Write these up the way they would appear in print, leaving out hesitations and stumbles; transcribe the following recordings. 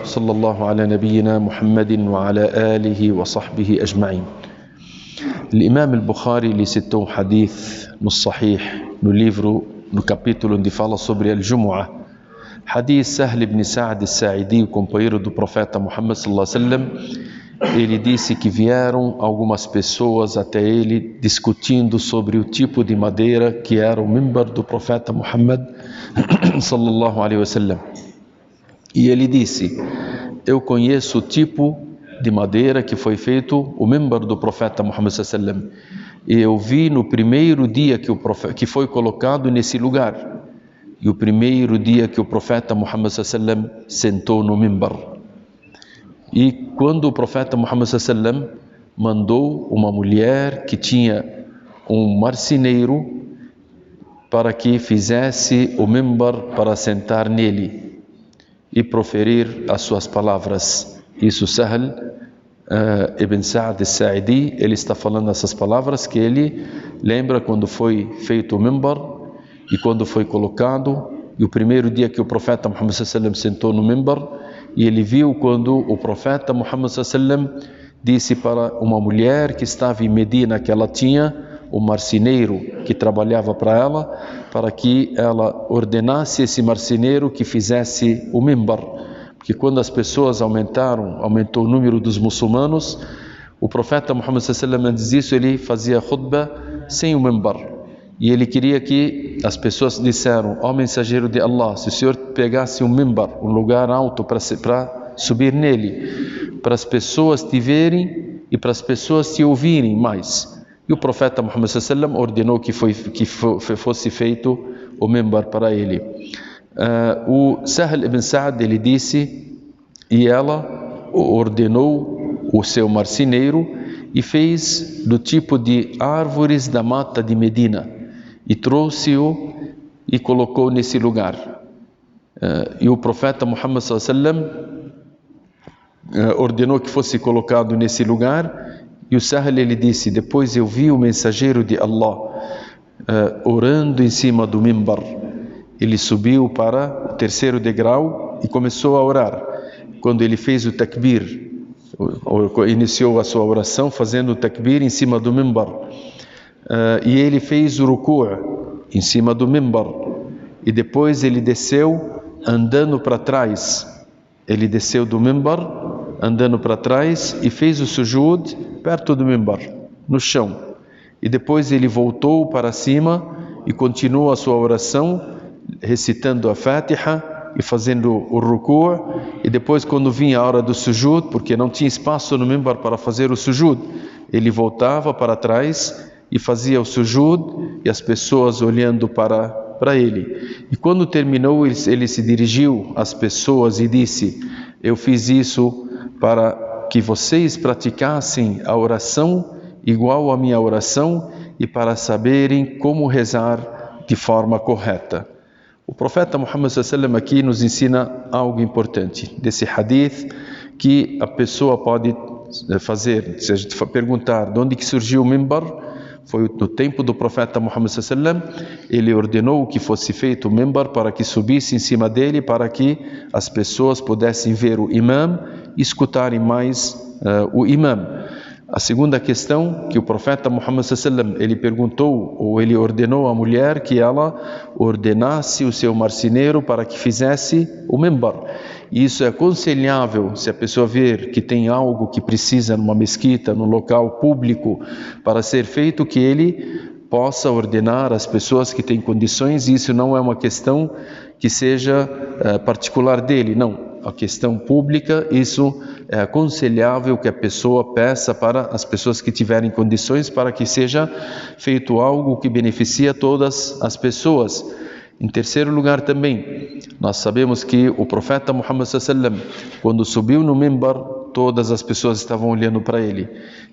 صلى الله على نبينا محمد وعلى آله وصحبه أجمعين. الإمام البخاري lhe citou hadith no Sahih, no livro, no capítulo onde fala sobre al-Jumu'ah. Hadith Sahl ibn Sa'd al-Sa'idi, o companheiro do profeta Muhammad sallallahu alaihi wasallam, ele disse que vieram algumas pessoas até ele discutindo sobre o tipo de madeira que era o mimbar do profeta Muhammad sallallahu alaihi wasallam. E ele disse: eu conheço o tipo de madeira que foi feito o mimbar do profeta Muhammad sallallahu alaihi wasallam. E eu vi no primeiro dia que foi colocado nesse lugar. E o primeiro dia que o profeta Muhammad sallallahu alaihi wasallam sentou no mimbar. E quando o profeta Muhammad sallallahu alaihi wasallam mandou uma mulher que tinha um marceneiro para que fizesse o mimbar para sentar nele e proferir as suas palavras. Isso Sahl ibn Sa'd al-Sa'idi, ele está falando essas palavras que ele lembra quando foi feito o mimbar e quando foi colocado, e o primeiro dia que o profeta Muhammad sallallahu alaihi wasallam sentou no mimbar, e ele viu quando o profeta Muhammad sallallahu alaihi wasallam disse para uma mulher que estava em Medina que ela tinha um marceneiro que trabalhava para ela, para que ela ordenasse esse marceneiro que fizesse o mimbar. Porque quando as pessoas aumentou o número dos muçulmanos, o profeta Muhammad sallallahu alaihi wasallam, antes disso, ele fazia khutbah sem o mimbar. E ele queria que as pessoas disseram: ó mensageiro de Allah, se o senhor pegasse um mimbar, um lugar alto para subir nele, para as pessoas te verem e para as pessoas te ouvirem mais. E o profeta Muhammad sallallahu alaihi wasallam ordenou que fosse feito o mimbar para ele. O Sahl ibn Sa'd, ele disse, e ela ordenou o seu marceneiro e fez do tipo de árvores da mata de Medina e trouxe-o e colocou nesse lugar. E o profeta Muhammad sallallahu alaihi wasallam ordenou que fosse colocado nesse lugar. E o Sahl, ele disse: depois eu vi o mensageiro de Allah orando em cima do mimbar. Ele subiu para o terceiro degrau e começou a orar. Quando ele fez o takbir, iniciou a sua oração fazendo o takbir em cima do mimbar. E ele fez o ruku' em cima do mimbar. E depois ele desceu andando para trás. Ele desceu do mimbar andando para trás e fez o sujud perto do mimbar, no chão. E depois ele voltou para cima e continuou a sua oração recitando a Fatiha e fazendo o ruku'. E depois, quando vinha a hora do sujud, porque não tinha espaço no mimbar para fazer o sujud, ele voltava para trás e fazia o sujud, e as pessoas olhando para ele. E quando terminou, ele se dirigiu às pessoas e disse: eu fiz isso para que vocês praticassem a oração igual à minha oração e para saberem como rezar de forma correta. O profeta Muhammad sallallahu alaihi wasallam aqui nos ensina algo importante desse hadith, que a pessoa pode fazer. Se a gente perguntar de onde que surgiu o mimbar, foi no tempo do profeta Muhammad sallallahu alaihi wasallam. Ele ordenou que fosse feito o mimbar para que subisse em cima dele, para que as pessoas pudessem ver o imam e escutarem mais o imam. A segunda questão, que o profeta Muhammad sallallahu alaihi wasallam, ele perguntou, ou ele ordenou à mulher que ela ordenasse o seu marceneiro para que fizesse o mimbar. E isso é aconselhável se a pessoa ver que tem algo que precisa numa mesquita, num local público, para ser feito, que ele possa ordenar às pessoas que têm condições. Isso não é uma questão que seja particular dele, não. A questão pública, isso é aconselhável que a pessoa peça para as pessoas que tiverem condições, para que seja feito algo que beneficia todas as pessoas. Em terceiro lugar também, nós sabemos que o profeta Muhammad sallallahu alaihi wasallam, quando subiu no mimbar, todas as pessoas estavam olhando para ele.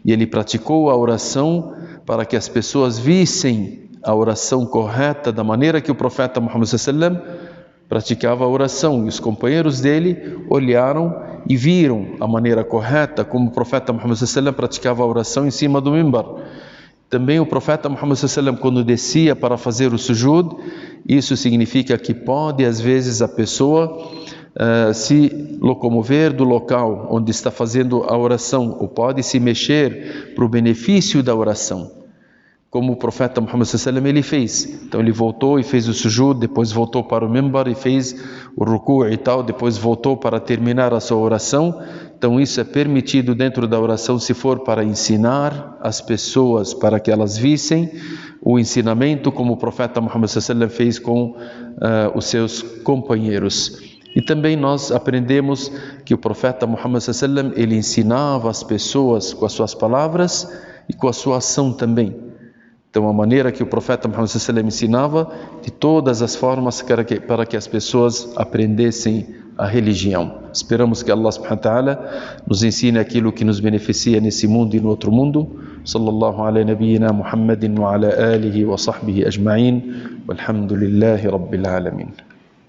E ele praticou a oração para que as pessoas vissem a oração correta, da maneira que o profeta Muhammad sallallahu alaihi wasallam praticava a oração. E os companheiros dele olharam e viram a maneira correta como o profeta Muhammad sallallahu alaihi wasallam praticava a oração em cima do mimbar. Também o profeta Muhammad sallallahu alaihi wasallam, quando descia para fazer o sujud, isso significa que pode, às vezes, a pessoa se locomover do local onde está fazendo a oração, ou pode se mexer para o benefício da oração, como o profeta Muhammad sallallahu alaihi wasallam ele fez. Então ele voltou e fez o sujud, depois voltou para o mimbar e fez o ruku' e tal, depois voltou para terminar a sua oração. Então isso é permitido dentro da oração se for para ensinar as pessoas, para que elas vissem o ensinamento, como o profeta Muhammad sallallahu alaihi wasallam fez com os seus companheiros. E também nós aprendemos que o profeta Muhammad sallallahu alaihi wasallam ele ensinava as pessoas com as suas palavras e com a sua ação também. Então a maneira que o profeta Muhammad sallallahu alaihi wasallam ensinava, de todas as formas para que as pessoas aprendessem a religião. Esperamos que Allah subhanahu wa ta'ala nos ensine aquilo que nos beneficia nesse mundo e no outro mundo. Sallallahu ala nabiyyina Muhammadin wa ala alihi wa sahbihi ajma'in. Walhamdulillahi rabbil alamin.